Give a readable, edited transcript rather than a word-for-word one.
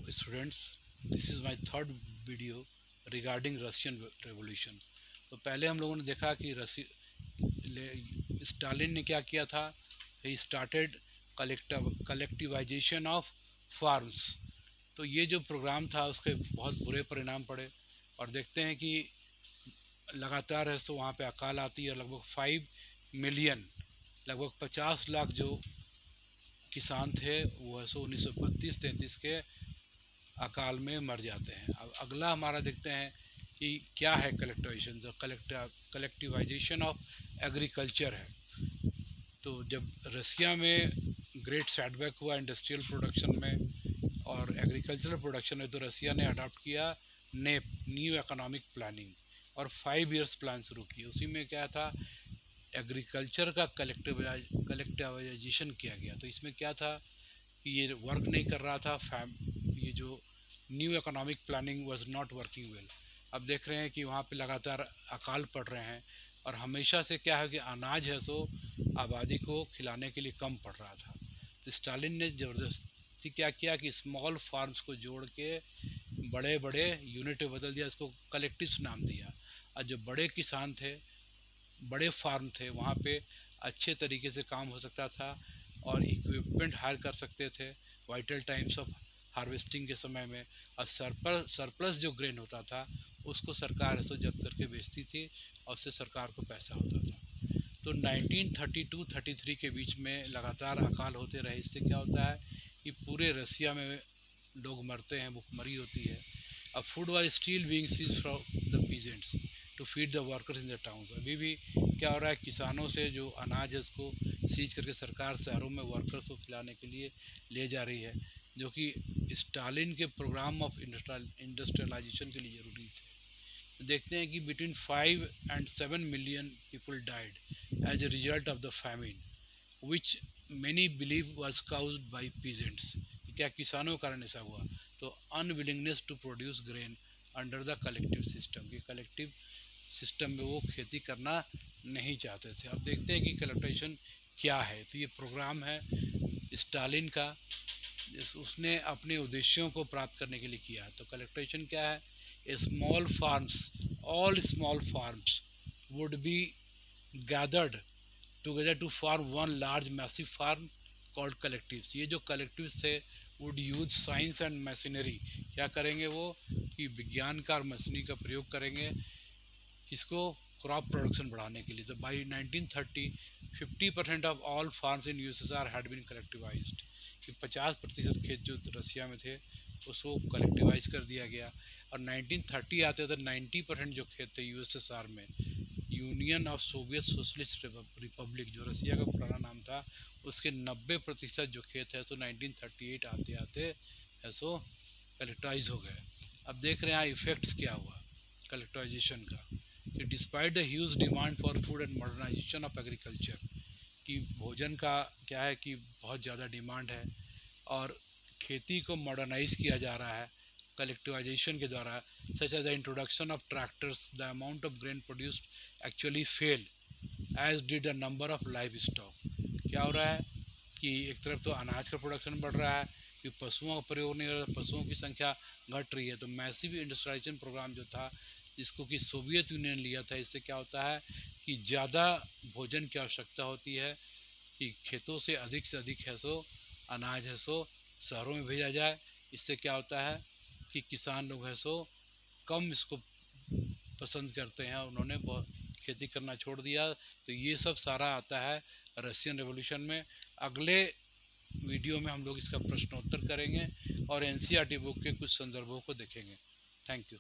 Students, this is my third video regarding Russian revolution. तो पहले हम लोगों ने देखा कि स्टालिन ने क्या किया था। He started collectivisation of farms. तो ये जो प्रोग्राम था उसके बहुत बुरे परिणाम पड़े, और देखते हैं कि लगातार है तो वहाँ पे अकाल आती है। लगभग 5 मिलियन, लगभग 50 लाख जो किसान थे वो है सो 1932-33 के अकाल में मर जाते हैं। अब अगला हमारा देखते हैं कि क्या है कलेक्टिवाइजेशन। जो कलेक्टिवाइजेशन ऑफ एग्रीकल्चर है। तो जब रसिया में ग्रेट सेटबैक हुआ इंडस्ट्रियल प्रोडक्शन में और एग्रीकल्चरल प्रोडक्शन में, तो रसिया ने अडॉप्ट किया नेप, न्यू इकोनॉमिक प्लानिंग, और 5 इयर्स प्लान शुरू किया। उसी में क्या था, एग्रीकल्चर का कलेक्टिवाइजेशन किया गया। तो इसमें क्या था कि ये वर्क नहीं कर रहा था। ये जो new economic planning was not working well. अब देख रहे हैं कि वहाँ पे लगातार अकाल पड़ रहे हैं, और हमेशा से क्या है कि अनाज है सो आबादी को खिलाने के लिए कम पड़ रहा था। तो स्टालिन ने ज़बरदस्ती क्या किया कि स्मॉल फार्म्स को जोड़ के बड़े बड़े यूनिट में बदल दिया, इसको कलेक्टिव्स नाम दिया। और जो बड़े किसान थे, बड़े फार्म थे, वहाँ पे अच्छे तरीके से काम हो सकता था और इक्विपमेंट हायर कर सकते थे वाइटल टाइम्स ऑफ हार्वेस्टिंग के समय में। और सरप्लस जो ग्रेन होता था उसको सरकार ऐसे जब्त करके बेचती थी, और उससे सरकार को पैसा होता था। तो 1932-33 के बीच में लगातार अकाल होते रहे। इससे क्या होता है कि पूरे रसिया में लोग मरते हैं, भुखमरी होती है। अब food was still being seized from the peasants to feed the workers in the towns. अभी भी क्या हो रहा है, किसानों से जो अनाज है उसको सीज करके सरकार शहरों में वर्कर्स को खिलाने के लिए ले जा रही है, जो कि स्टालिन के प्रोग्राम ऑफ इंडस्ट्रियलाइजेशन के लिए ज़रूरी थे। तो देखते हैं कि between 5 and 7 million people died as a result of the famine, which many believe was caused by peasants. क्या किसानों के कारण ऐसा हुआ? तो unwillingness to produce grain under the collective system, कि कलेक्टिव सिस्टम में वो खेती करना नहीं चाहते थे। अब देखते हैं कि कलेक्टिवेशन क्या है। तो ये प्रोग्राम है स्टालिन का, उसने अपने उद्देश्यों को प्राप्त करने के लिए किया। तो कलेक्टिवेशन क्या है? Small farms, all small farms would be gathered together to form one large massive farm called collectives। ये जो collectives थे would use science and machinery। क्या करेंगे वो कि विज्ञान का और मशीनरी का प्रयोग करेंगे इसको क्रॉप प्रोडक्शन बढ़ाने के लिए। तो by 1930 50% of all farms in USSR had been collectivized, कि 50% खेत जो रसिया में थे उसको कलेक्टिवाइज कर दिया गया। और 1930 आते थे 90% जो खेत थे यूएसएसआर में, union of Soviet socialist Republic जो रसिया का पुराना नाम था, उसके 90% जो खेत है सो 1938 आते आते है सो कलेक्टाइज हो गए। अब देख रहे हैं इफेक्ट्स क्या हुआ कलेक्टाइजेशन का, कि despite the huge demand for food and modernisation of agriculture, कि भोजन का क्या है कि बहुत ज़्यादा डिमांड है और खेती को मॉडर्नाइज किया जा रहा है कलेक्टिवाइजेशन के द्वारा। Such as the introduction of tractors, the amount of grain produced actually fell as did the number of livestock. क्या हो रहा है कि एक तरफ तो अनाज का प्रोडक्शन बढ़ रहा है, कि पशुओं का प्रयोग नहीं हो रहा, पशुओं की संख्या घट रही है। तो मैसिव इंडस्ट्रियलाइजेशन प्रोग्राम जो था जिसको कि सोवियत यूनियन लिया था, इससे क्या होता है कि ज़्यादा भोजन की आवश्यकता होती है, कि खेतों से अधिक है सो अनाज है सो शहरों में भेजा जाए। इससे क्या होता है कि किसान लोग है सो कम इसको पसंद करते हैं, उन्होंने बहुत खेती करना छोड़ दिया। तो ये सब सारा आता है रशियन रेवोल्यूशन में। अगले वीडियो में हम लोग इसका प्रश्नोत्तर करेंगे और एनसीईआरटी बुक के कुछ संदर्भों को देखेंगे। Thank you.